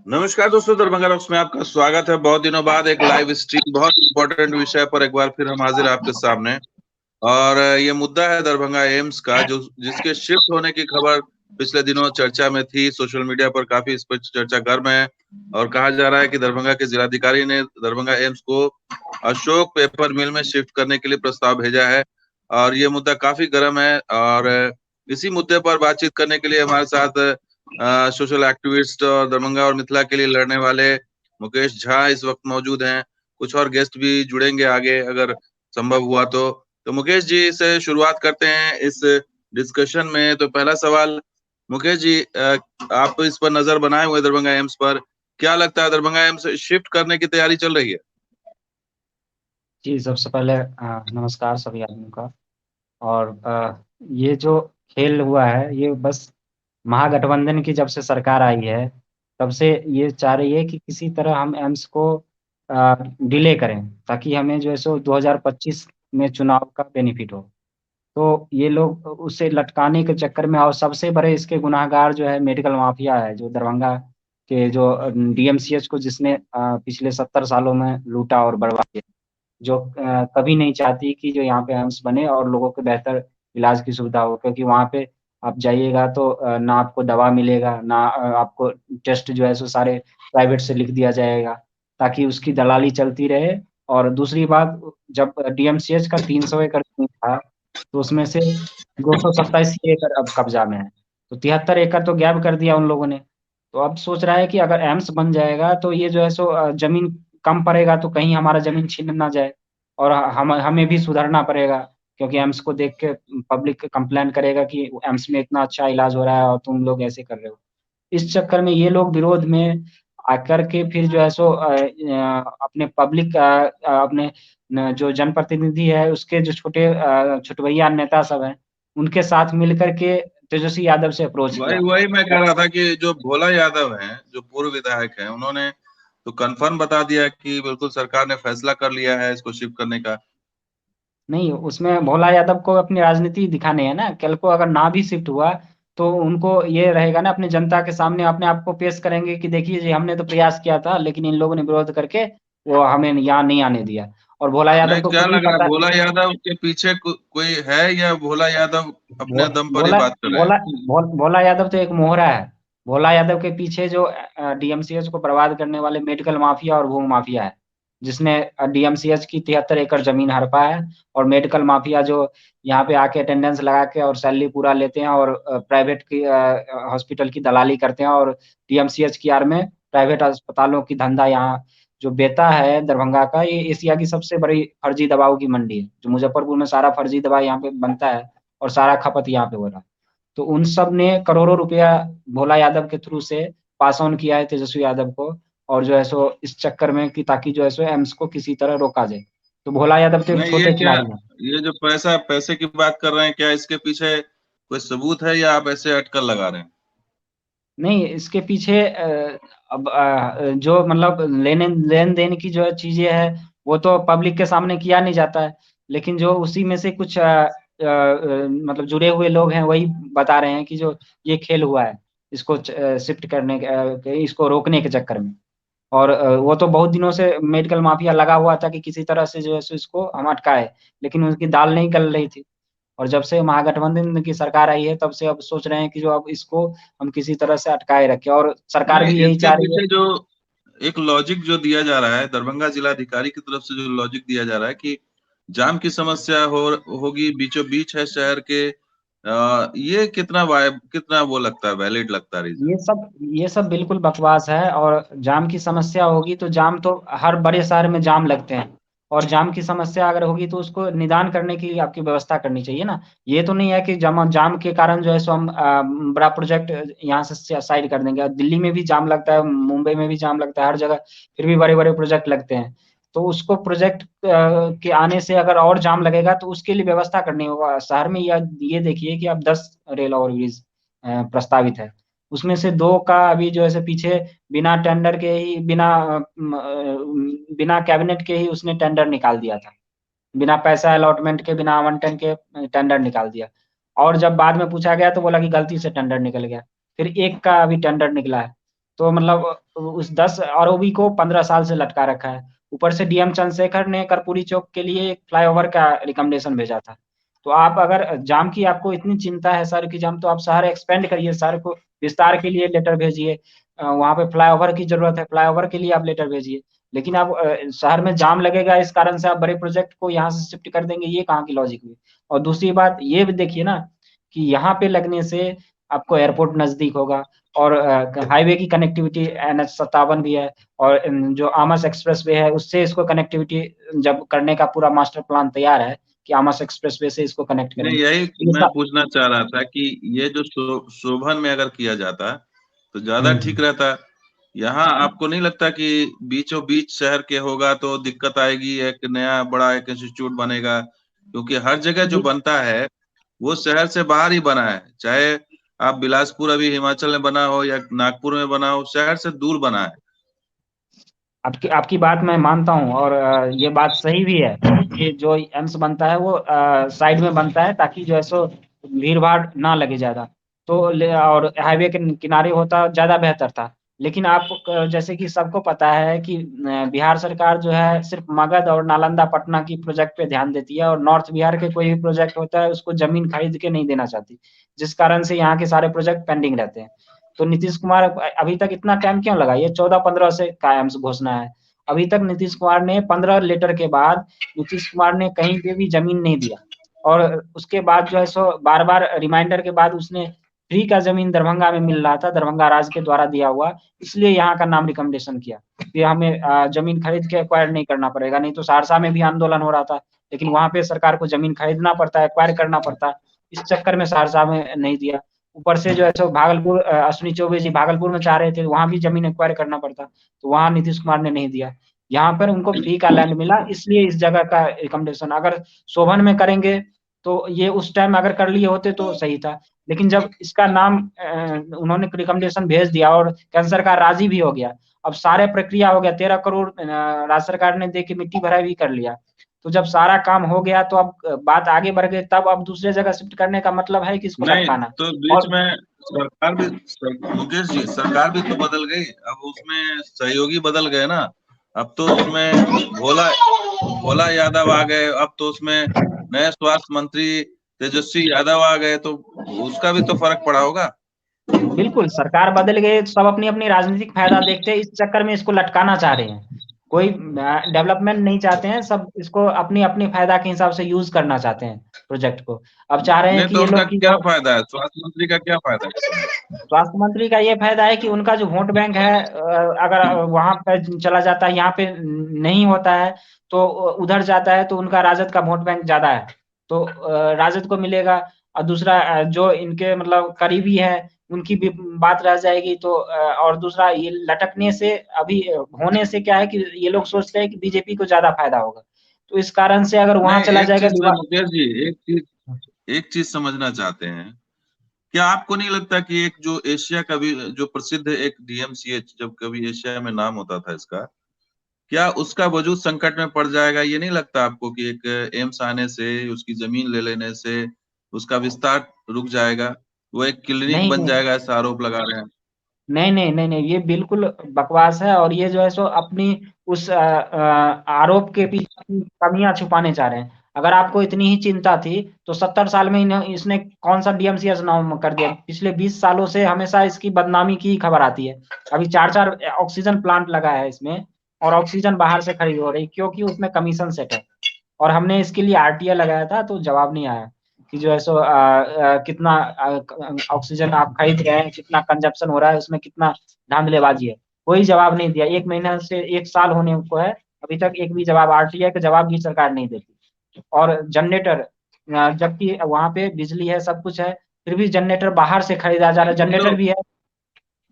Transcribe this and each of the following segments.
नमस्कार दोस्तों, दरभंगा रॉक्स में आपका स्वागत है। बहुत दिनों बाद एक लाइव स्ट्रीम, बहुत इंपॉर्टेंट विषय पर एक बार फिर हम हाजिर हैं आपके सामने। और ये मुद्दा है दरभंगा एम्स का, जो जिसके शिफ्ट होने की खबर पिछले दिनों चर्चा में थी। सोशल मीडिया पर काफी इस पर चर्चा गर्म है और कहा जा रहा है कि दरभंगा के जिलाधिकारी ने दरभंगा एम्स को अशोक पेपर मिल में शिफ्ट करने के लिए प्रस्ताव भेजा है। और ये मुद्दा काफी गर्म है और इसी मुद्दे पर बातचीत करने के लिए हमारे साथ सोशल एक्टिविस्ट और दरभंगा और मिथिला के लिए लड़ने वाले मुकेश झा इस वक्त मौजूद हैं। कुछ और गेस्ट भी जुड़ेंगे आगे अगर संभव हुआ तो मुकेश जी से शुरुआत करते हैं इस डिस्कशन में। तो पहला सवाल, मुकेश जी, आप इस पर नजर बनाए हुए दरभंगा एम्स पर, क्या लगता है दरभंगा एम्स शिफ्ट करने की तैयारी चल रही है? जी, सबसे पहले नमस्कार सभी आदमियों का। और ये जो खेल हुआ है ये बस महागठबंधन की जब से सरकार आई है तब से ये चाह रही है कि किसी तरह हम एम्स को डिले करें ताकि हमें जो है सो 2025 में चुनाव का बेनिफिट हो। तो ये लोग उसे लटकाने के चक्कर में, और सबसे बड़े इसके गुनाहगार जो है मेडिकल माफिया है, जो दरभंगा के जो डीएमसीएच को जिसने पिछले 70 सालों में लूटा और बर्बाद किया, जो कभी नहीं चाहती कि जो यहाँ पे एम्स बने और लोगों को बेहतर इलाज की सुविधा हो। क्योंकि वहाँ पे आप जाइएगा तो ना आपको दवा मिलेगा, ना आपको टेस्ट जो है सो सारे प्राइवेट से लिख दिया जाएगा ताकि उसकी दलाली चलती रहे। और दूसरी बात, जब डीएमसीएच का 300 एकड़ जमीन था तो उसमें से 227 एकड़ अब कब्जा में है। तो 73 एकड़ तो गैब कर दिया उन लोगों ने। तो अब सोच रहा है कि अगर एम्स बन जाएगा तो ये जो है सो जमीन कम पड़ेगा तो कहीं हमारा जमीन छीन ना जाए। और हम हमें भी सुधरना पड़ेगा, क्योंकि एम्स को देख के पब्लिक कंप्लेन करेगा कि एम्स में इतना अच्छा इलाज हो रहा है और तुम लोग ऐसे कर रहे हो। इस चक्कर में ये लोग विरोध में आकर के फिर जो है सो अपने पब्लिक अपने जो जनप्रतिनिधि है उसके जो छोटे छुटभैया नेता सब हैं उनके साथ मिलकर के तेजस्वी यादव से अप्रोच वही किया। वही मैं कह रहा था कि जो भोला यादव हैं, जो पूर्व विधायक हैं, उन्होंने तो कंफर्म बता दिया कि बिल्कुल सरकार ने फैसला कर लिया है इसको शिफ्ट करने का। नहीं, उसमें भोला यादव को अपनी राजनीति दिखाने है ना। कल को अगर ना भी शिफ्ट हुआ तो उनको ये रहेगा ना, अपने जनता के सामने अपने आप को पेश करेंगे कि देखिए जी हमने तो प्रयास किया था लेकिन इन लोगों ने विरोध करके वो हमें यहाँ नहीं आने दिया। और भोला यादव नहीं, को क्या खुद ही लग रहा है, पता। भोला यादव के पीछे कोई है या भोला यादव भो, अपने दम पर ही भोला बात कर रहे हैं? भोला भोला यादव तो एक मोहरा है। भोला यादव के पीछे जो डीएमसीएच को बर्बाद करने वाले मेडिकल माफिया और भू माफिया है, जिसने डीएमसीएच की 73 एकड़ जमीन हड़पा है। और मेडिकल माफिया जो यहाँ पे आके अटेंडेंस लगा के और सैलरी पूरा लेते हैं और प्राइवेट की हॉस्पिटल की दलाली करते हैं। और डीएमसीएच की आड़ में प्राइवेट अस्पतालों की धंधा यहाँ जो बेता है दरभंगा का, ये एशिया की सबसे बड़ी फर्जी दवाओं की मंडी है। जो मुजफ्फरपुर में सारा फर्जी दवा यहाँ पे बनता है और सारा खपत यहाँ पे हो रहा है। तो उन सब ने करोड़ों रुपया भोला यादव के थ्रू से पास ऑन किया है तेजस्वी यादव को। और जो है सो इस चक्कर में कि ताकि जो है सो एम्स को किसी तरह रोका जाए। तो भोला यादव तो एक नहीं, ये छोटे क्या, खिलाड़ी हैं। ये जो पैसे की बात कर रहे हैं, क्या इसके पीछे कोई सबूत है या आप ऐसे अटकल लगा रहे हैं? नहीं, इसके पीछे अब जो मतलब लेन देन की जो चीजें है वो तो पब्लिक के सामने किया नहीं जाता है। लेकिन जो उसी में से कुछ मतलब जुड़े हुए लोग हैं वही बता रहे हैं कि जो ये खेल हुआ है इसको शिफ्ट करने इसको रोकने के चक्कर में। और वो तो बहुत दिनों से मेडिकल माफिया लगा हुआ था कि किसी तरह से जो है सो इसको हम अटकाए, लेकिन उनकी दाल नहीं गल रही थी। और जब से महागठबंधन की सरकार आई है तब से अब सोच रहे हैं कि जो अब इसको हम किसी तरह से अटकाए रखें, और सरकार नहीं, भी यही इसके चाह रही है। पीछे जो एक लॉजिक जो दिया जा रहा है दरभंगा जिलाधिकारी की तरफ से, जो लॉजिक दिया जा रहा है कि जाम की समस्या होगी बीचों बीच है शहर के। ये कितना वो लगता है, वैलिड लगता है रीजन? ये सब बिल्कुल बकवास है। और जाम की समस्या होगी तो जाम तो हर बड़े शहर में जाम लगते हैं। और जाम की समस्या अगर होगी तो उसको निदान करने की आपकी व्यवस्था करनी चाहिए ना। ये तो नहीं है कि जाम जाम के कारण जो है सो हम बड़ा प्रोजेक्ट यहाँ से साइड कर देंगे। दिल्ली में भी जाम लगता है, मुंबई में भी जाम लगता है, हर जगह फिर भी बड़े बड़े प्रोजेक्ट लगते हैं। तो उसको प्रोजेक्ट के आने से अगर और जाम लगेगा तो उसके लिए व्यवस्था करनी होगा शहर में। या ये देखिए कि अब 10 रेल ओवरब्रिज प्रस्तावित है, उसमें से दो का अभी जो है पीछे बिना टेंडर के ही, बिना कैबिनेट के ही उसने टेंडर निकाल दिया था। बिना पैसा अलॉटमेंट के, बिना आवंटन के टेंडर निकाल दिया। और जब बाद में पूछा गया तो बोला कि गलती से टेंडर निकल गया। फिर एक का अभी टेंडर निकला है। तो मतलब उस 10 आरोपी को 15 साल से लटका रखा है। ऊपर से डीएम चंद्रशेखर ने कर्पूरी चौक के लिए एक फ्लाईओवर का रिकमेंडेशन भेजा था। तो आप अगर जाम की आपको इतनी चिंता है शहर की जाम, तो आप शहर एक्सपेंड करिए, शहर को विस्तार के लिए लेटर भेजिए। वहां पे फ्लाईओवर की जरूरत है, फ्लाईओवर के लिए आप लेटर भेजिए। लेकिन आप शहर में जाम लगेगा इस कारण से आप बड़े प्रोजेक्ट को यहाँ से शिफ्ट कर देंगे, ये कहाँ की लॉजिक हुई। और दूसरी बात ये भी देखिए ना कि यहाँ पे लगने से आपको एयरपोर्ट नजदीक होगा, और हाईवे की कनेक्टिविटी NH 57 भी है, और जो आमस एक्सप्रेस वे है उससे इसको कनेक्टिविटी जब करने का पूरा मास्टर प्लान तैयार है कि आमस एक्सप्रेस वे से इसको कनेक्ट नहीं, करेंगे। यही ये मैं सब पूछना चाह रहा था कि ये जो शोभन में अगर किया जाता तो ज्यादा ठीक रहता। यहाँ आपको नहीं लगता कि बीचों बीच शहर के होगा तो दिक्कत आएगी, एक नया बड़ा एक इंस्टीट्यूट बनेगा? क्योंकि हर जगह जो ये बनता है वो शहर से बाहर ही बना है, चाहे आप बिलासपुर अभी हिमाचल में बना हो या नागपुर में बना हो, शहर से दूर बना है। आपकी आपकी बात मैं मानता हूँ, और ये बात सही भी है कि जो एम्स बनता है वो साइड में बनता है ताकि जो है सो भीड़ भाड़ ना लगे ज्यादा। और हाईवे के किनारे होता ज्यादा बेहतर था। लेकिन आप जैसे कि सबको पता है कि बिहार सरकार जो है सिर्फ मगध और नालंदा पटना की प्रोजेक्ट पे ध्यान देती है, और नॉर्थ बिहार के कोई भी प्रोजेक्ट होता है उसको जमीन खरीद के नहीं देना चाहती, जिस कारण से यहाँ के सारे प्रोजेक्ट पेंडिंग रहते हैं। तो नीतीश कुमार अभी तक इतना टाइम क्यों लगा? ये 14-15 से कायम से घोषणा है। अभी तक नीतीश कुमार ने 15 लेटर के बाद नीतीश कुमार ने कहीं पे भी जमीन नहीं दिया। और उसके बाद जो है सो बार बार रिमाइंडर के बाद उसने फ्री का जमीन दरभंगा में मिल रहा था, दरभंगा राज्य के द्वारा दिया हुआ, इसलिए यहाँ का नाम रिकमेंडेशन किया कि हमें जमीन खरीद के एक्वायर नहीं करना पड़ेगा। नहीं तो सहरसा में भी आंदोलन हो रहा था, लेकिन वहां पे सरकार को जमीन खरीदना पड़ता है, एक्वायर करना पड़ता है। इस चक्कर में सहरसा में नहीं दिया। ऊपर से जो है सो भागलपुर, अश्विनी चौबे जी भागलपुर में चाह रहे थे, वहां भी जमीन एक्वायर करना पड़ता, तो वहां नीतीश कुमार ने नहीं दिया। यहाँ पर उनको फ्री का लैंड मिला, इसलिए इस जगह का रिकमेंडेशन। अगर शोभन में करेंगे तो ये उस टाइम अगर कर लिए होते तो सही था। लेकिन जब इसका नाम उन्होंने रिकमेंडेशन भेज दिया और केंद्र सरकार राजी भी हो गया, अब सारे प्रक्रिया हो गया, 13 करोड़ राज्य सरकार ने दे के मिट्टी भराई भी कर लिया। तो जब सारा काम हो गया तो अब बात आगे बढ़ गई, तब अब दूसरे जगह शिफ्ट करने का मतलब है कि इसको नहीं लटकाना। तो बीच और में सरकार भी मुकेश जी, सरकार भी तो बदल गई, अब उसमें सहयोगी बदल गए ना। अब तो उसमें भोला भोला यादव आ गए, अब तो उसमें नए स्वास्थ्य मंत्री तेजस्वी यादव आ गए, तो उसका भी तो फर्क पड़ा होगा। बिल्कुल सरकार बदल गई, सब अपनी अपनी राजनीतिक फायदा देखते हैं, इस चक्कर में इसको लटकाना चाह रहे हैं। कोई डेवलपमेंट नहीं चाहते हैं, सब इसको अपनी अपनी फायदा के हिसाब से यूज करना चाहते हैं प्रोजेक्ट को। अब चाह रहे हैं नहीं कि तो ये उनका लोग की क्या जो फायदा है, स्वास्थ्य मंत्री का क्या फायदा है? स्वास्थ्य मंत्री का ये फायदा है कि उनका जो वोट बैंक है, अगर वहां पर चला जाता है, यहाँ पे नहीं होता है, तो उधर जाता है, तो उनका राजद का वोट बैंक ज्यादा है, तो राजद को मिलेगा। और दूसरा जो इनके मतलब करीबी है उनकी भी बात रह जाएगी। तो और दूसरा ये लटकने से अभी होने से क्या है कि ये लोग सोचते हैं कि बीजेपी को ज्यादा फायदा होगा, तो इस कारण से अगर वहां नहीं, चला एक जाएगा चीज में मुकेश जी, एक चीज समझना चाहते हैं। क्या आपको नहीं लगता कि एक जो एशिया का भी जो प्रसिद्ध एक DMCH, जब कभी एशिया में नाम होता था इसका, क्या उसका वजूद संकट में पड़ जाएगा? ये नहीं लगता आपको कि एक एम्स आने से, उसकी जमीन ले लेने से उसका विस्तार रुक जाएगा, वो एक क्लिनिक नहीं बन नहीं जाएगा, ऐसा आरोप लगा रहे हैं। नहीं नहीं नहीं नहीं, ये बिल्कुल बकवास है, और ये जो है सो अपनी उस आरोप के पीछे अपनी कमियां छुपाने चाह रहे हैं। अगर आपको इतनी ही चिंता थी तो 70 साल में इसने कौन सा DMCS नाम कर दिया? पिछले 20 सालों से हमेशा इसकी बदनामी की खबर आती है। अभी 4-4 ऑक्सीजन प्लांट लगा है इसमें, और ऑक्सीजन बाहर से खरीद हो रही, क्योंकि उसमें कमीशन सेट है। और हमने इसके लिए RTI लगाया था तो जवाब नहीं आया कि जो है सो कितना ऑक्सीजन आप खरीद रहे हैं, कितना कंजप्शन हो रहा है उसमें, कितना धांधलेबाजी है। कोई जवाब नहीं दिया, 1 महीना से 1 साल होने को है, अभी तक एक भी जवाब, RTI का जवाब भी सरकार नहीं देती। और जनरेटर, जबकि वहां पे बिजली है, सब कुछ है, फिर भी जनरेटर बाहर से खरीदा जा रहा है, नहीं जनरेटर तो भी है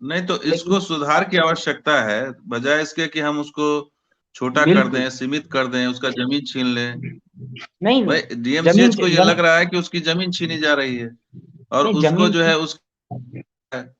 नहीं तो लेकिन। इसको सुधार की आवश्यकता है, बजाय इसके कि हम उसको छोटा कर बिल्कुल दें, सीमित कर दें, उसका जमीन छीन लें। नहीं, भाई जमीन DMCH को ये लग रहा है कि उसकी जमीन छीनी जा रही है, और नहीं, उसको जमीन जो है उस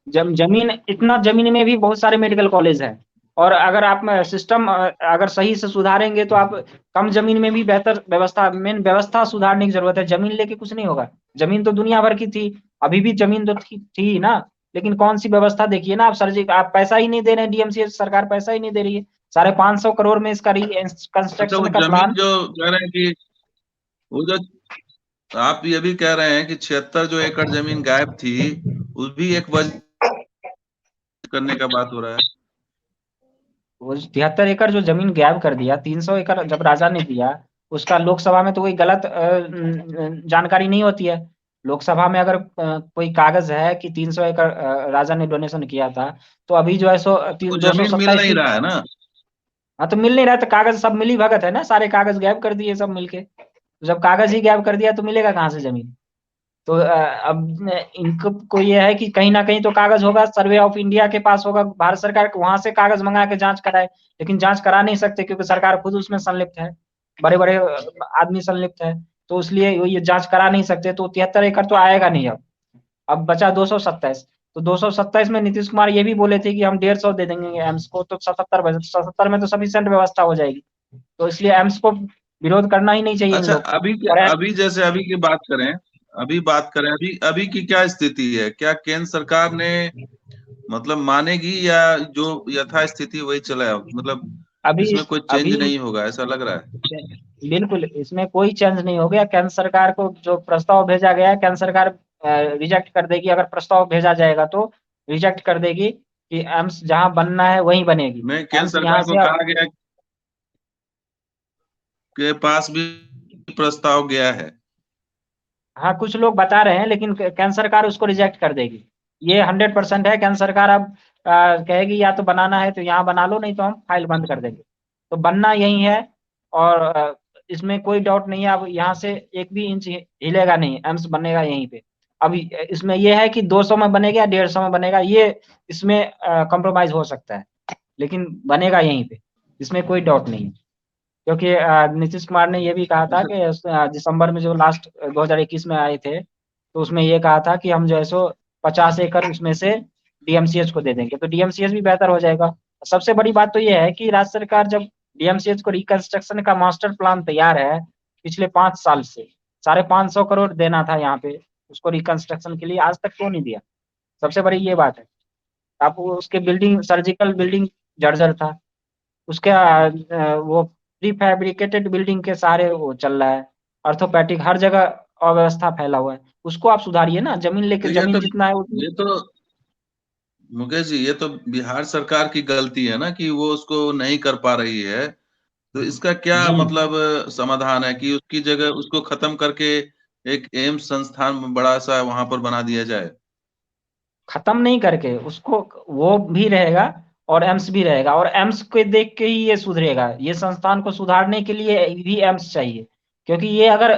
जमीन, इतना जमीन में भी बहुत सारे मेडिकल कॉलेज हैं। और अगर आप सिस्टम अगर सही से सुधारेंगे तो आप कम जमीन में भी बेहतर व्यवस्था, मेन व्यवस्था सुधारने की जरूरत है। जमीन लेके कुछ नहीं होगा, जमीन तो दुनिया भर की थी, अभी भी जमीन तो थी ही ना। लेकिन कौन सी व्यवस्था देखिए ना आप सर जी, आप पैसा ही नहीं दे रहे हैं, डीएमसीएच सरकार पैसा ही नहीं दे रही है। 550 करोड़ में इसका अच्छा, वो कंस्ट्रक्शन का जमीन प्लान। जो कह रहे हैं कि वो जो आप ये भी कह रहे हैं कि 76 जो एकड़ जमीन गायब थी, उस भी एक वजह करने का बात हो रहा है। वो 73 एकड़ जो जमीन गायब कर दिया, 300 एकड़ जब राजा ने दिया, उसका लोकसभा में तो कोई गलत जानकारी नहीं होती है। लोकसभा में अगर कोई कागज है कि 300 एकड़ राजा ने डोनेशन किया था, तो अभी जो है सो वो दो सौ जमीन मिल सत्ताईस नहीं रहा है ना। हाँ तो मिल नहीं रहा, तो कागज सब मिली भगत है ना, सारे कागज गायब कर दिए सब मिलके। तो जब कागज ही गायब कर दिया तो मिलेगा कहाँ से जमीन? तो अब इनको को ये है कि कहीं ना कहीं तो कागज होगा, सर्वे ऑफ इंडिया के पास होगा, भारत सरकार के, वहां से कागज मंगा के जांच कराए। लेकिन जांच करा नहीं सकते क्योंकि सरकार खुद उसमें संलिप्त है, बड़े बड़े आदमी संलिप्त है। तो इसलिए वो ये जांच करा नहीं सकते, तो 73 एकड़ तो आएगा नहीं अब बचा 227। तो 227 में नीतीश कुमार ये भी बोले थे कि हम 150 दे देंगे एम्स को, तो 77 में तो सफिशिएंट व्यवस्था हो जाएगी। तो इसलिए एम्स को विरोध करना ही नहीं चाहिए इन अच्छा, लोग को। अभी और अभी जैसे अभी की बात करें, अभी अभी की क्या स्थिति है? क्या केंद्र सरकार ने मतलब मानेगी, या जो यथा स्थिति वही चला, मतलब अभी इसमें कोई चेंज अभी नहीं होगा, ऐसा लग रहा है? बिल्कुल इसमें कोई चेंज नहीं हो गया। केंद्र सरकार को जो प्रस्ताव भेजा गया है, केंद्र सरकार रिजेक्ट कर देगी। अगर प्रस्ताव भेजा जाएगा तो रिजेक्ट कर देगी कि एम्स जहां बनना है वहीं बनेगी। नहीं, केंद्र एम्स यहाँ सरकार को से कहा गया के पास भी प्रस्ताव गया है। हाँ कुछ लोग बता रहे हैं, लेकिन केंद्र सरकार उसको रिजेक्ट कर देगी। ये 100% है। केंद्र सरकार अब कहेगी या तो बनाना है तो यहाँ बना लो, नहीं तो हम फाइल बंद कर देंगे। तो बनना यही है। और इसमें कोई डाउट नहीं है। अब यहाँ से एक भी इंच हिलेगा नहीं, एम्स बनेगा यहीं पे। अब इसमें यह है कि 200 में बनेगा या 150 में बनेगा, ये इसमें कॉम्प्रोमाइज हो सकता है, लेकिन बनेगा यहीं पे, इसमें कोई डाउट नहीं है। क्योंकि नीतीश कुमार ने ये भी कहा था कि दिसंबर में जो लास्ट 2021 में आए थे, तो उसमें ये कहा था कि हम जो है सो 50 एकड़ उसमें से डीएमसीएच को दे देंगे, तो डीएमसीएच भी बेहतर हो जाएगा। सबसे बड़ी बात तो ये है कि राज्य सरकार जब डीएमसीएच को रिकंस्ट्रक्शन का मास्टर प्लान तैयार है पिछले 5 साल से, 550 करोड़ देना था यहाँ पे उसको रिकंस्ट्रक्शन के लिए, आज तक क्यों नहीं दिया? सबसे बड़ी ये बात है। आप उसके बिल्डिंग, सर्जिकल बिल्डिंग जर्जर था, उसका वो प्री फैब्रिकेटेड बिल्डिंग के सहारे वो चल रहा है। ऑर्थोपेडिक हर जगह अव्यवस्था फैला हुआ है, उसको आप सुधारिए ना। जमीन लेके, तो ये जमीन तो जितना है उतनी। ये तो मुकेश जी, ये तो बिहार सरकार की गलती है ना कि वो उसको नहीं कर पा रही है। तो इसका क्या जी, मतलब समाधान है कि उसकी जगह उसको खत्म करके एक एम्स संस्थान बड़ा सा वहां पर बना दिया जाए? खत्म नहीं करके उसको, वो भी रहेगा और एम्स भी रहेगा, और एम्स को देख के ही ये सुधरेगा। ये संस्थान को सुधारने के लिए भी एम्स चाहिए। क्योंकि ये अगर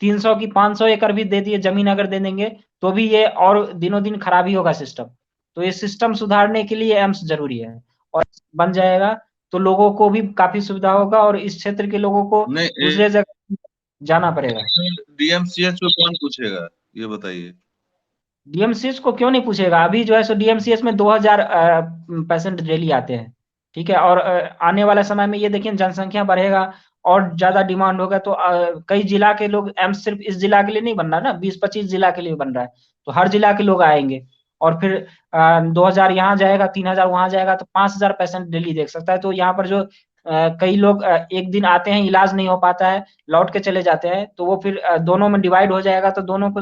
300 की 500 एकड़ भी दे दिए जमीन अगर दे देंगे, तो भी ये और दिनों दिन खराबी होगा सिस्टम। तो ये सिस्टम सुधारने के लिए एम्स जरूरी है, और बन जाएगा तो लोगों को भी काफी सुविधा होगा, और इस क्षेत्र के लोगों को नहीं, दूसरे जगह जाना पड़ेगा। डीएमसीएच को कौन पूछेगा, ये बताइए। डीएमसीएच को क्यों नहीं पूछेगा? अभी जो है सो डीएमसीएच में 2000 पेशेंट डेली आते हैं। ठीक है, और आने वाले समय में ये देखिए जनसंख्या बढ़ेगा और ज्यादा डिमांड होगा, तो कई जिला के लोग, एम्स सिर्फ इस जिला के लिए नहीं बन रहा ना, 20-25 जिला के लिए बन रहा है। तो हर जिला के लोग आएंगे, और फिर 2000 यहाँ जाएगा, 3000 वहां जाएगा, तो 5000 पेशेंट डेली देख सकता है। तो यहाँ पर जो कई लोग एक दिन आते हैं, इलाज नहीं हो पाता है, लौट के चले जाते हैं, तो वो फिर दोनों में डिवाइड हो जाएगा, तो दोनों को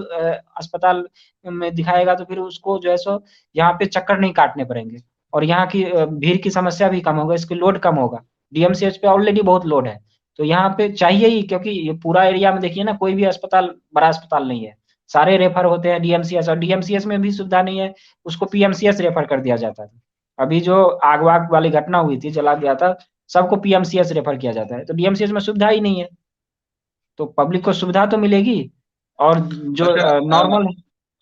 अस्पताल में दिखाएगा, तो फिर उसको जो है सो यहाँ पे चक्कर नहीं काटने पड़ेंगे, और यहाँ की भीड़ की समस्या भी कम होगा, इसकी लोड कम होगा। डीएमसीएच पे ऑलरेडी बहुत लोड है, तो यहाँ पे चाहिए ही, क्योंकि ये पूरा एरिया में देखिए ना, कोई भी अस्पताल, बड़ा अस्पताल नहीं है, सारे रेफर होते हैं डीएमसीएच, और डीएमसीएच में भी सुविधा नहीं है, उसको पीएमसीएच रेफर कर दिया जाता है। अभी जो आग वाग वाली घटना हुई थी, जला दिया था, सबको पीएमसीएच रेफर किया जाता है, तो डीएमसीएच में सुविधा ही नहीं है। तो पब्लिक को सुविधा तो मिलेगी, और जो अच्छा, नॉर्मल।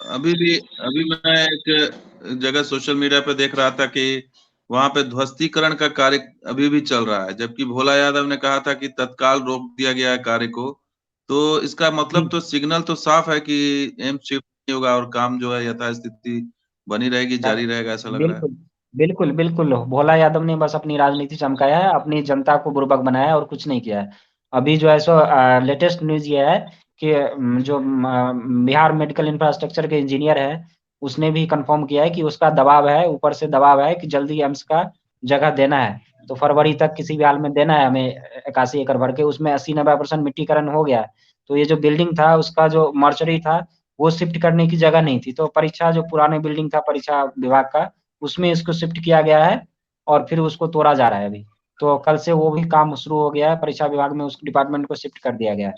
अभी मैं एक जगह सोशल मीडिया पे देख रहा था कि वहां पे ध्वस्तीकरण का कार्य अभी भी चल रहा है, जबकि भोला यादव ने कहा था कि तत्काल रोक दिया गया है कार्य को। तो इसका मतलब जी, तो सिग्नल तो साफ है कि एम्स शिफ्ट नहीं होगा और काम जो है यथास्थिति बनी रहेगी, जारी रहेगा, ऐसा लग रहा है। बिल्कुल बिल्कुल बिल्कुल, भोला यादव ने बस अपनी राजनीति चमकाया है, अपनी जनता को बुर्बक बनाया है, और कुछ नहीं किया है। अभी जो है सो लेटेस्ट न्यूज ये है कि जो बिहार मेडिकल इंफ्रास्ट्रक्चर के इंजीनियर है, उसने भी कंफर्म किया है कि उसका दबाव है, ऊपर से दबाव है कि जल्दी एम्स का जगह देना है। तो फरवरी तक किसी भी हाल में देना है हमें 81 एकड़ भर के, उसमें 80-90% मिट्टीकरण हो गया है। तो ये जो बिल्डिंग था उसका जो मर्चरी था वो शिफ्ट करने की जगह नहीं थी, तो परीक्षा जो पुराने बिल्डिंग था परीक्षा विभाग का, उसमें इसको शिफ्ट किया गया है और फिर उसको तोड़ा जा रहा है अभी। तो कल से वो भी काम शुरू हो गया है, परीक्षा विभाग में उस डिपार्टमेंट को शिफ्ट कर दिया गया है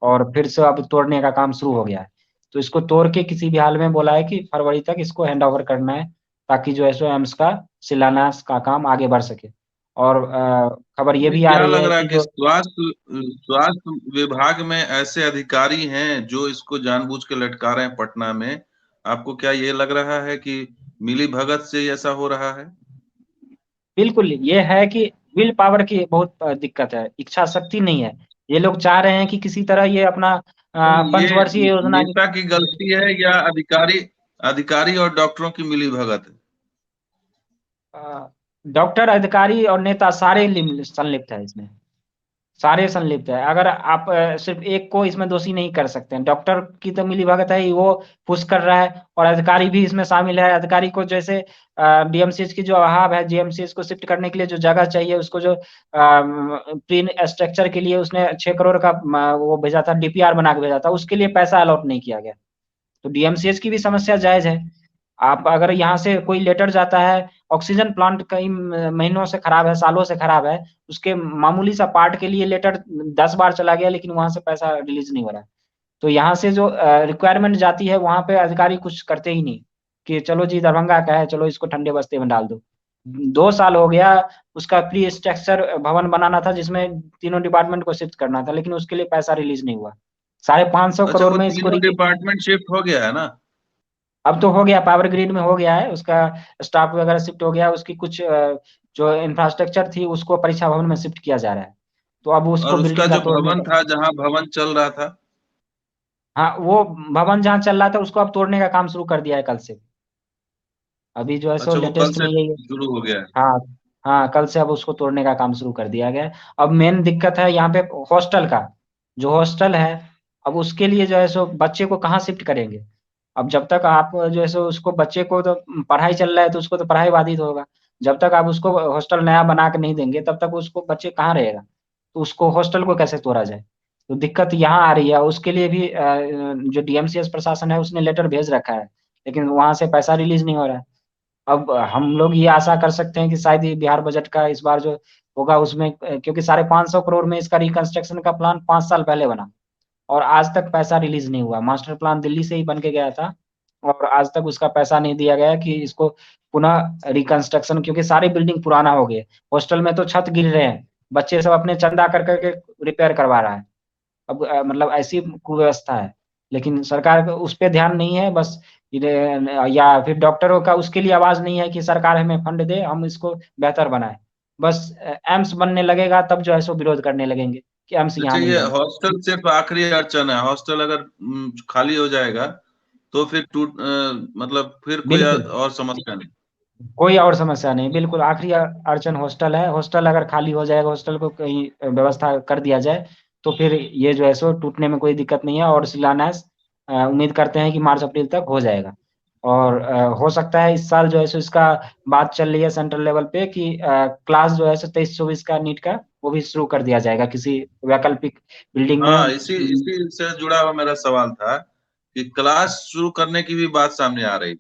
और फिर से अब तोड़ने का काम शुरू हो गया है। तो इसको तोड़ के किसी भी हाल में बोला है कि फरवरी तक इसको हैंड ओवर करना है, ताकि जो है सो एम्स का शिलान्यास का काम आगे बढ़ सके। और खबर ये मुझे भी आ क्या रही लग है रहा है कि कि जो स्वास्थ्य विभाग में ऐसे अधिकारी हैं जो इसको जानबूझ के लटका रहे हैं पटना में। आपको क्या ये लग रहा है कि मिली भगत से ही ऐसा हो रहा है? बिल्कुल ये है कि विल पावर की बहुत दिक्कत है, इच्छा शक्ति नहीं है। ये लोग चाह रहे हैं कि किसी तरह ये अपना ये पंचवर्षीय योजना नेता की गलती है या अधिकारी अधिकारी और डॉक्टरों की मिली भगत है? डॉक्टर अधिकारी और नेता सारे संलिप्त है इसमें, सारे संलिप्त है। अगर आप सिर्फ एक को इसमें दोषी नहीं कर सकते हैं, डॉक्टर की तो मिलीभगत है ही, वो पुश कर रहा है और अधिकारी भी इसमें शामिल है। अधिकारी को जैसे डीएमसीएच की जो अभाव है, जीएमसीएच को शिफ्ट करने के लिए जो जगह चाहिए, उसको जो प्री स्ट्रक्चर के लिए उसने 6 करोड़ का वो भेजा था, डीपीआर बना के भेजा था, उसके लिए पैसा अलॉट नहीं किया गया। तो डीएमसीएच की भी समस्या जायज है। आप अगर यहाँ से कोई लेटर जाता है, ऑक्सीजन प्लांट कई महीनों से खराब है, सालों से खराब है, उसके मामूली सा पार्ट के लिए लेटर 10 बार चला गया, लेकिन वहां से पैसा रिलीज नहीं हो रहा है। तो यहाँ से जो रिक्वायरमेंट जाती है वहां पे अधिकारी कुछ करते ही नहीं, कि चलो जी दरभंगा का है, चलो इसको ठंडे बस्ते में डाल दो। 2 साल हो गया, उसका प्री स्ट्रक्चर भवन बनाना था जिसमें तीनों डिपार्टमेंट को शिफ्ट करना था, लेकिन उसके लिए पैसा रिलीज नहीं हुआ। 550 अच्छा, करोड़ वो में इसको तीनों डिपार्टमेंट शिफ्ट हो गया है ना? अब तो हो गया, पावर ग्रिड में हो गया है, उसका स्टाफ वगैरह शिफ्ट हो गया, उसकी कुछ जो इंफ्रास्ट्रक्चर थी उसको परीक्षा भवन में शिफ्ट किया जा रहा है। तो अब उसको और उसका बिल्डिंग का जो तोड़ने भवन का, था, जहां भवन चल रहा था? हाँ वो भवन जहाँ चल रहा था उसको अब तोड़ने का काम शुरू कर दिया है कल से। अभी जो है सो अच्छा, वो कल लेटेस्ट में से यही है। शुरू हो गया है। हाँ हाँ, कल से अब उसको तोड़ने का काम शुरू कर दिया गया है। अब मेन दिक्कत है यहाँ पे हॉस्टल का, जो हॉस्टल है, अब उसके लिए जो है सो बच्चे को कहाँ शिफ्ट करेंगे। अब जब तक आप जो है सो उसको बच्चे को तो पढ़ाई चल रहा है तो उसको तो पढ़ाई बाधित होगा। जब तक आप उसको हॉस्टल नया बना के नहीं देंगे तब तक उसको बच्चे कहाँ रहेगा, तो उसको हॉस्टल को कैसे तोड़ा जाए। तो दिक्कत यहाँ आ रही है, उसके लिए भी जो डीएमसीएस प्रशासन है उसने लेटर भेज रखा है, लेकिन वहां से पैसा रिलीज नहीं हो रहा है। अब हम लोग ये आशा कर सकते हैं कि शायद ये बिहार बजट का इस बार जो होगा उसमें, क्योंकि 550 करोड़ में इसका रिकंस्ट्रक्शन का प्लान 5 साल पहले बना और आज तक पैसा रिलीज नहीं हुआ। मास्टर प्लान दिल्ली से ही बन के गया था और आज तक उसका पैसा नहीं दिया गया कि इसको पुनः रिकंस्ट्रक्शन, क्योंकि सारी बिल्डिंग पुराना हो गए। हॉस्टल में तो छत गिर रहे हैं, बच्चे सब अपने चंदा कर करके रिपेयर करवा रहा है। अब मतलब ऐसी कुव्यवस्था है, लेकिन सरकार को उस पर ध्यान नहीं है बस। या फिर डॉक्टरों का उसके लिए आवाज नहीं है कि सरकार हमें फंड दे, हम इसको बेहतर बनाए। बस एम्स बनने लगेगा तब जो है सो विरोध करने लगेंगे कि एम्स अच्छा, यहाँ नहीं ये बने। हॉस्टल सिर्फ आखिरी अड़चन है? हॉस्टल अगर खाली हो जाएगा तो फिर मतलब फिर कोई बिल्कुल, और समस्या नहीं? कोई और समस्या नहीं, बिल्कुल आखिरी अड़चन हॉस्टल है। हॉस्टल अगर खाली हो जाएगा, हॉस्टल को कहीं व्यवस्था कर दिया जाए, तो फिर ये जो है सो टूटने में कोई दिक्कत नहीं है और शिलान्यास उम्मीद करते हैं कि मार्च अप्रैल तक हो जाएगा। और हो सकता है इस साल जो है सो इसका बात चल रही है सेंट्रल लेवल पे कि क्लास जो है सो 23-24 का नीट का वो भी शुरू कर दिया जाएगा किसी वैकल्पिक बिल्डिंग हाँ, में। इसी इसी से जुड़ा हुआ मेरा सवाल था कि क्लास शुरू करने की भी बात सामने आ रही है।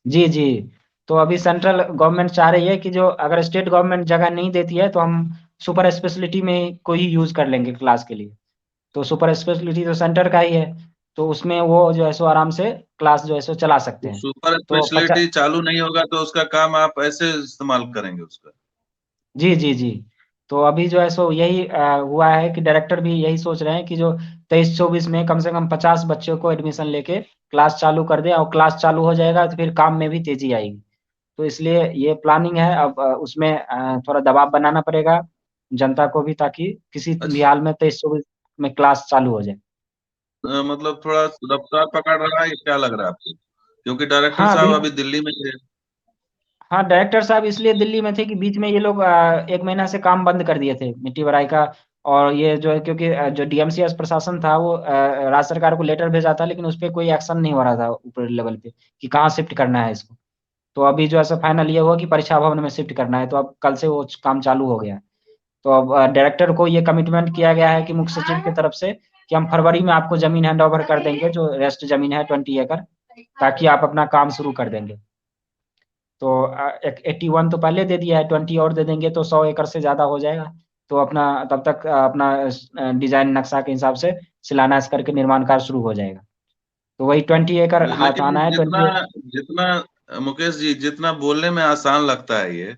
जी जी। तो अभी सेंट्रल गवर्नमेंट चाह रही है कि जो अगर स्टेट गवर्नमेंट जगह नहीं देती है तो हम सुपर स्पेशलिटी में को ही यूज कर लेंगे क्लास के लिए। तो सुपर स्पेशलिटी तो सेंटर का ही है, तो उसमें वो जो है सो आराम से क्लास जो है सो चला सकते तो हैं। सुपर तो स्पेशलिटी चालू नहीं होगा तो उसका काम आप ऐसे इस्तेमाल करेंगे उसका? जी जी जी। तो अभी जो है सो यही हुआ है कि डायरेक्टर भी यही सोच रहे हैं कि जो 23-24 में कम से कम 50 बच्चों को एडमिशन लेके क्लास चालू कर दें, और क्लास चालू हो जाएगा तो फिर काम में भी तेजी आएगी। तो इसलिए ये प्लानिंग है। अब उसमें थोड़ा दबाव बनाना पड़ेगा जनता को भी, ताकि किसी भी अच्छा, हाल में 23-24 में क्लास चालू हो जाए। मतलब थोड़ा रफ्तार पकड़ रहा है, क्या लग रहा है आपको? क्योंकि डायरेक्टर हाँ साहब बिल्कुल। अभी दिल्ली में थे। हाँ डायरेक्टर साहब इसलिए दिल्ली में थे कि बीच में ये लोग 1 महीना से काम बंद कर दिए थे मिट्टी भराई का। और ये जो है, क्योंकि जो डीएमसीएस प्रशासन था वो राज्य सरकार को लेटर भेजा था, लेकिन उस पर कोई एक्शन नहीं हो रहा था ऊपर लेवल पे कि कहाँ शिफ्ट करना है इसको। तो अभी जो है सो फाइनल ये हुआ कि परीक्षा भवन में शिफ्ट करना है, तो अब कल से वो काम चालू हो गया है। तो अब डायरेक्टर को ये कमिटमेंट किया गया है कि मुख्य सचिव की तरफ से कि हम फरवरी में आपको जमीन हैंड ओवर कर देंगे, जो रेस्ट जमीन है 20 एकड़, ताकि आप अपना काम शुरू कर देंगे। तो 81 तो पहले दे दिया है, 20 और दे देंगे तो 100 एकड़ से ज्यादा हो जाएगा। तो अपना तब तक अपना डिजाइन नक्शा के हिसाब से शिलान्यास करके निर्माण कार्य शुरू हो जाएगा। तो वही 20 एकड़ हाथ लेकिन आना है, जितना 20। जितना मुकेश जी, जितना बोलने में आसान लगता है ये,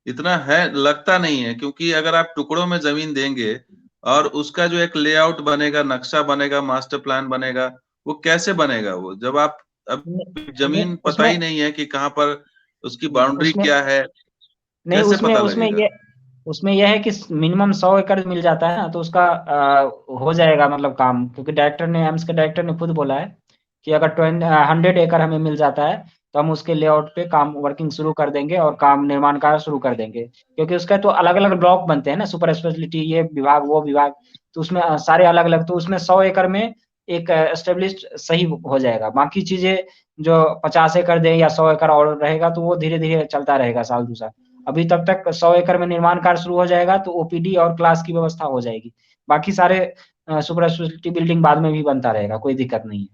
इतना है लगता नहीं है। क्योंकि अगर आप टुकड़ों में जमीन देंगे और उसका जो एक लेआउट बनेगा, नक्शा बनेगा, मास्टर प्लान बनेगा, वो कैसे बनेगा? वो जब आप अब नहीं जमीन पता उसमें ही नहीं है कि कहाँ पर उसकी बाउंड्री उसमें क्या है, नहीं कैसे उसमें पता उसमें लगेगा? ये उसमें यह है कि मिनिमम 100 एकड़ मिल जाता है ना, तो उसका हो जाएगा मतलब काम, क्योंकि डायरेक्टर ने, एम्स के डायरेक्टर ने खुद बोला है कि अगर 100 एकड़ हमें मिल जाता है तो हम उसके लेआउट पे काम वर्किंग शुरू कर देंगे और काम निर्माण कार्य शुरू कर देंगे। क्योंकि उसका तो अलग अलग ब्लॉक बनते हैं ना, सुपर स्पेशलिटी ये विभाग वो विभाग, तो उसमें सारे अलग अलग, तो उसमें 100 एकड़ में एक एस्टेब्लिश्ड सही हो जाएगा। बाकी चीजें जो 50 एकड़ दे या 100 एकड़ और रहेगा, तो वो धीरे धीरे चलता रहेगा साल दो साल। अभी तब तक 100 एकड़ में निर्माण कार्य शुरू हो जाएगा तो ओपीडी और क्लास की व्यवस्था हो जाएगी। बाकी सारे सुपर स्पेशलिटी बिल्डिंग बाद में भी बनता रहेगा, कोई दिक्कत नहीं है।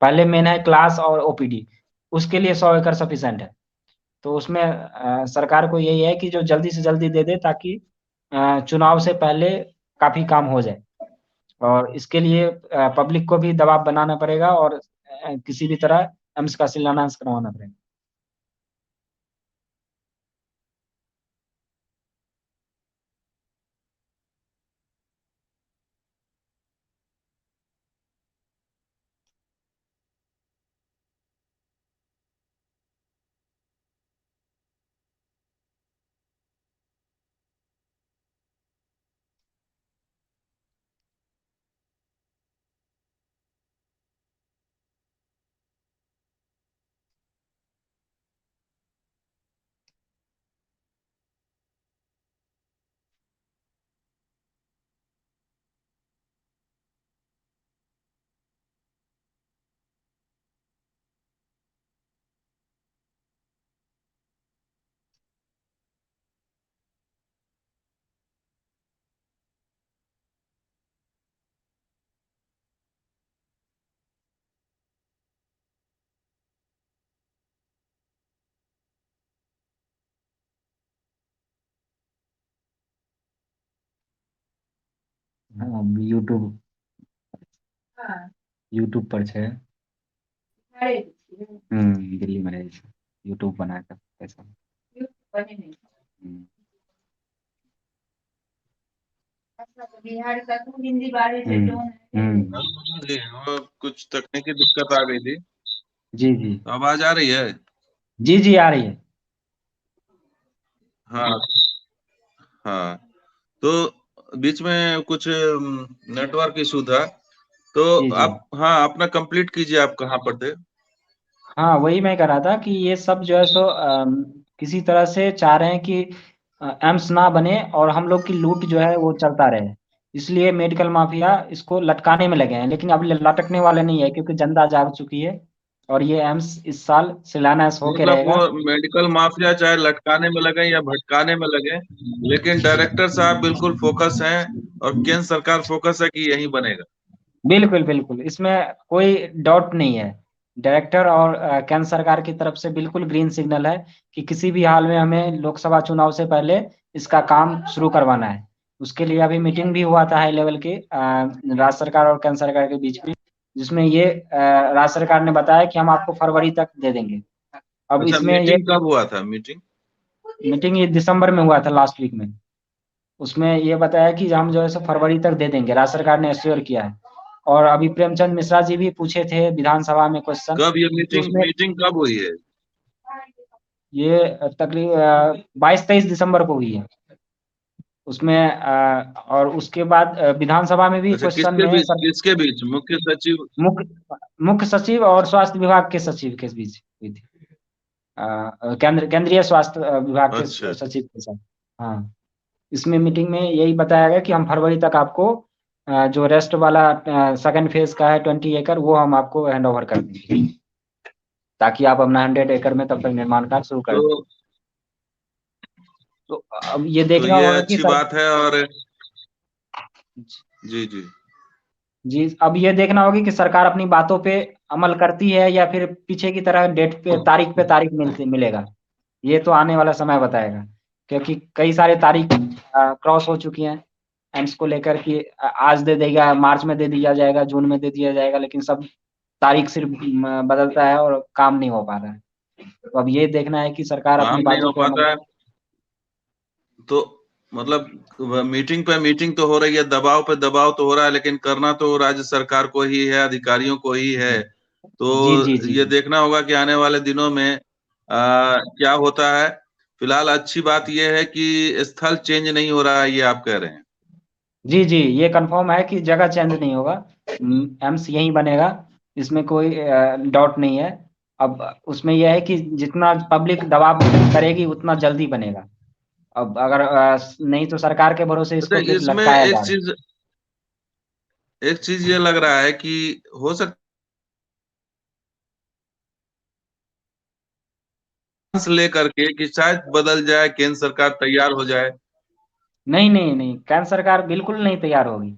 पहले मेन है क्लास और ओपीडी, उसके लिए 100 एकड़ सफिशिएंट है। तो उसमें सरकार को यही है कि जो जल्दी से जल्दी दे दे, ताकि चुनाव से पहले काफी काम हो जाए। और इसके लिए पब्लिक को भी दबाव बनाना पड़ेगा और किसी भी तरह एम्स का शिलान्यास करवाना पड़ेगा। हाँ, यूट्यूब यूट्यूब पर છે। दिल्ली में रहे છે। यूट्यूब बनाकर पैसा। हम्म। हम्म। जी, वो कुछ तकनीकी दिक्कत आ गई थी। जी जी। तो आवाज आ रही है? जी जी आ रही है। हाँ हाँ। तो बीच में कुछ नेटवर्क इशू था। तो जी जी। आप, हाँ, अपना कंप्लीट कीजिए, आप कहाँ पर थे? हाँ वही मैं कह रहा था कि ये सब जो है सो किसी तरह से चाह रहे हैं कि एम्स ना बने और हम लोग की लूट जो है वो चलता रहे। इसलिए मेडिकल माफिया इसको लटकाने में लगे हैं, लेकिन अब लटकने वाले नहीं है, क्योंकि जनता जाग चुकी है। और ये एम्स इस साल शिलान्यास होके मतलब वो रहेगा। मेडिकल माफिया चाहे लटकाने में लगे या भटकाने में लगे, लेकिन डायरेक्टर साहब बिल्कुल फोकस हैं, और केंद्र सरकार फोकस है कि यही बनेगा। बिल्कुल बिल्कुल, इसमें कोई डाउट नहीं है। डायरेक्टर और केंद्र सरकार की तरफ से बिल्कुल ग्रीन सिग्नल है कि किसी भी हाल में हमें लोकसभा चुनाव से पहले इसका काम शुरू करवाना है। उसके लिए अभी मीटिंग भी हुआ था हाई लेवल की, राज्य सरकार और केंद्र सरकार के बीच में, जिसमें ये राज्य सरकार ने बताया कि हम आपको फरवरी तक दे देंगे। अब अच्छा, इसमें ये मीटिंग कब हुआ था? मीटिंग मीटिंग ये दिसंबर में हुआ था, लास्ट वीक में। उसमें ये बताया कि हम जो है सो फरवरी तक दे देंगे, राज्य सरकार ने एश्योर किया है। और अभी प्रेमचंद मिश्रा जी भी पूछे थे विधानसभा में क्वेश्चन, कब ये तो मीटिंग उसमें मीटिंग कब हुई है? ये तकरीबन 22-23 दिसंबर को हुई है। उसमें और उसके बाद विधानसभा में भी अच्छा, क्वेश्चन में सर, किसके बीच, मुख्य सचिव? मुख्य मुख्य सचिव और स्वास्थ्य विभाग के सचिव के बीच हुई थी। केंद्रीय स्वास्थ्य विभाग के अच्छा, सचिव के साथ। हाँ। इसमें मीटिंग में यही बताया गया कि हम फरवरी तक आपको जो रेस्ट वाला सेकंड फेज का है 20 एकड़ वो हम आपको हैंड ओवर कर देंगे, ताकि आप अपना 100 एकड़ में तब तक निर्माण कार्य शुरू कर दें। तो तो अब ये देखना ये होगा कि अच्छी सर बात है। और जी जी। जी, अब ये देखना होगी कि सरकार अपनी बातों पे अमल करती है या फिर पीछे की तरह डेट पे तारीख मिलेगा। ये तो आने वाला समय बताएगा, क्योंकि कई सारे तारीख क्रॉस हो चुकी हैं एम्स को लेकर कि आज दे देगा, मार्च में दे दिया जाएगा, जून में दे दिया जाएगा, लेकिन सब तारीख सिर्फ बदलता है और काम नहीं हो पा रहा है। तो अब ये देखना है कि सरकार काम अपनी नहीं बातों हो पे अमल। पाता है तो मतलब मीटिंग पे मीटिंग तो हो रही है, दबाव पे दबाव तो हो रहा है, लेकिन करना तो राज्य सरकार को ही है, अधिकारियों को ही है। जी, जी, तो जी, ये जी। देखना होगा कि आने वाले दिनों में क्या होता है। फिलहाल अच्छी बात यह है कि स्थल चेंज नहीं हो रहा है, ये आप कह रहे हैं। जी, जी, ये कंफर्म है कि जगह चेंज नहीं होगा, एम्स यहीं बनेगा, इसमें कोई डाउट नहीं है। अब उसमें यह है कि जितना पब्लिक दबाव करेगी उतना जल्दी बनेगा। अब अगर नहीं तो सरकार के भरोसे अच्छा, इसको फिर इसमें लटकाया जाएगा। एक चीज ये लग रहा है कि हो सकता है लेकर के कि शायद बदल जाए, केंद्र सरकार तैयार हो जाए। नहीं, नहीं, नहीं, केंद्र सरकार बिल्कुल नहीं तैयार होगी।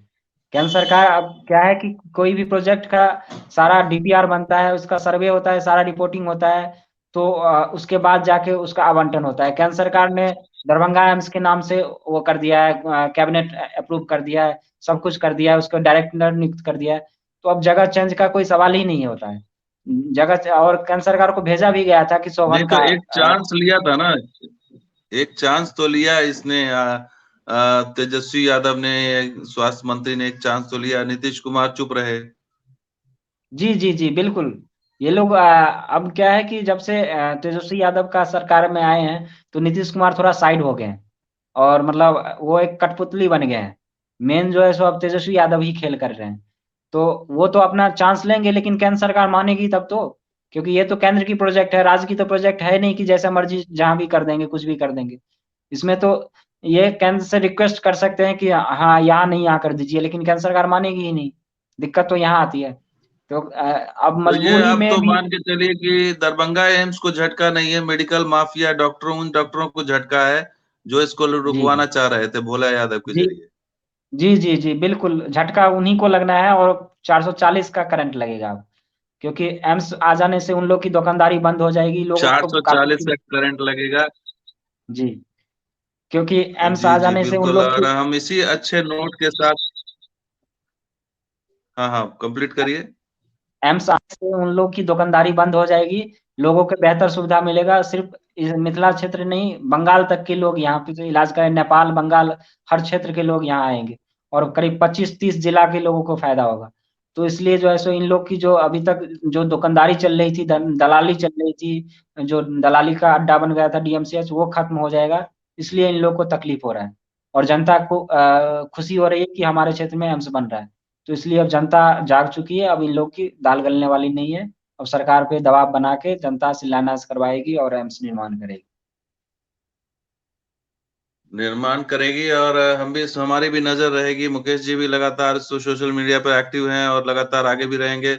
केंद्र सरकार अब क्या है कि कोई भी प्रोजेक्ट का सारा डीपीआर बनता है, उसका सर्वे होता है, सारा रिपोर्टिंग होता है, तो उसके बाद जाके उसका आवंटन होता है। केंद्र सरकार ने दरभंगा एम्स के नाम से वो कर दिया है, कैबिनेट अप्रूव कर दिया है, सब कुछ कर दिया है, उसको डायरेक्टर नियुक्त कर दिया है। तो अब जगह चेंज का कोई सवाल ही नहीं होता है। और केंद्र सरकार को भेजा भी गया था कि नहीं शोभन तो का एक चांस लिया था ना, एक चांस तो लिया इसने, तेजस्वी यादव ने, स्वास्थ्य मंत्री ने एक चांस तो लिया, नीतीश कुमार चुप रहे। जी, जी, जी, बिल्कुल। ये लोग अब क्या है कि जब से तेजस्वी यादव का सरकार में आए हैं, तो नीतीश कुमार थोड़ा साइड हो गए हैं और मतलब वो एक कठपुतली बन गए हैं। मेन जो है सो अब तेजस्वी यादव ही खेल कर रहे हैं। तो वो तो अपना चांस लेंगे, लेकिन केंद्र सरकार मानेगी तब तो, क्योंकि ये तो केंद्र की प्रोजेक्ट है, राज्य की तो प्रोजेक्ट है नहीं कि जैसा मर्जी जहाँ भी कर देंगे, कुछ भी कर देंगे। इसमें तो ये केंद्र से रिक्वेस्ट कर सकते हैं कि हाँ, यहाँ नहीं यहाँ कर दीजिए, लेकिन केंद्र सरकार मानेगी ही नहीं। दिक्कत तो यहाँ आती है। तो अब तो ये मजबूरी अब में तो भी। मान के चलिए कि दरभंगा एम्स को झटका नहीं है, मेडिकल माफिया डॉक्टरों, उन डॉक्टरों को झटका है जो इसको जी, रुकवाना चाह रहे थे भोला यादव के जी, जरिए। जी, जी, जी, बिल्कुल झटका उन्हीं को लगना है और 440 का करंट लगेगा अब, क्योंकि एम्स आ जाने से उन लोग की दुकानदारी बंद हो जाएगी, लोगों को काफी। 440 का करंट लगेगा। जी, क्योंकि एम्स जी आ जी जाने से उन बिल्कुल। लोग और की। हम इसी अच्छे नोट के साथ, हाँ हाँ कंप्लीट करिए। एम्स आने से उन लोग की दुकानदारी बंद हो जाएगी, लोगों को बेहतर सुविधा मिलेगा। सिर्फ इस मिथिला क्षेत्र नहीं, बंगाल तक के लोग यहाँ पे इलाज करें, नेपाल, बंगाल, हर क्षेत्र के लोग यहाँ आएंगे और करीब 25-30 जिला के लोगों को फायदा होगा। तो इसलिए जो है सो इन लोग की जो अभी तक जो दुकानदारी चल रही थी, दलाली चल रही थी, जो दलाली का अड्डा बन गया था डीएमसीएच, वो खत्म हो जाएगा। इसलिए इन लोग को तकलीफ हो रहा है और जनता को खुशी हो रही है कि हमारे क्षेत्र में एम्स बन रहा है। तो इसलिए अब जनता जाग चुकी है, अब इन लोग की दाल गलने वाली नहीं है। अब सरकार पे दबाव बना के जनता शिलान्यास करवाएगी और एम्स निर्माण करेगी। निर्माण करेगी। और हम भी, हमारी भी नजर रहेगी। मुकेश जी भी लगातार सोशल मीडिया पर एक्टिव हैं और लगातार आगे भी रहेंगे।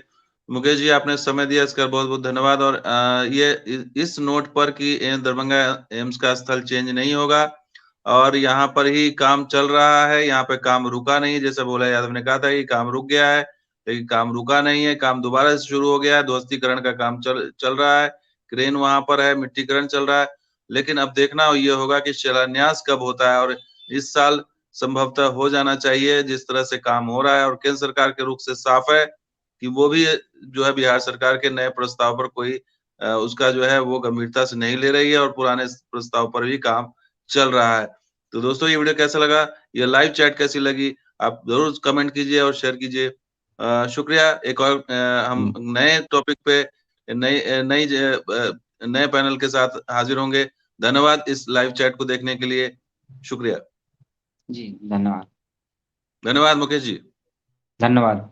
मुकेश जी, आपने समय दिया, इसका बहुत बहुत धन्यवाद। और ये इस नोट पर कि दरभंगा एम्स का स्थल चेंज नहीं होगा और यहाँ पर ही काम चल रहा है, यहाँ पे काम रुका नहीं। जैसे भोला यादव ने कहा था कि काम रुक गया है, लेकिन काम रुका नहीं है, काम दोबारा से शुरू हो गया है। ध्वस्तीकरण का काम चल चल रहा है, क्रेन वहां पर है, मिट्टीकरण चल रहा है। लेकिन अब देखना ये होगा कि शिलान्यास कब होता है। और इस साल संभवतः हो जाना चाहिए, जिस तरह से काम हो रहा है। और केंद्र सरकार के रुख से साफ है कि वो भी जो है बिहार सरकार के नए प्रस्ताव पर कोई उसका जो है वो गंभीरता से नहीं ले रही है और पुराने प्रस्ताव पर भी काम चल रहा है। तो दोस्तों, ये वीडियो कैसा लगा, ये लाइव चैट कैसी लगी, आप जरूर कमेंट कीजिए और शेयर कीजिए। शुक्रिया। एक और हम जी, नए टॉपिक पे नई नई नए पैनल के साथ हाजिर होंगे। धन्यवाद इस लाइव चैट को देखने के लिए। शुक्रिया। जी, धन्यवाद। धन्यवाद मुकेश जी। धन्यवाद।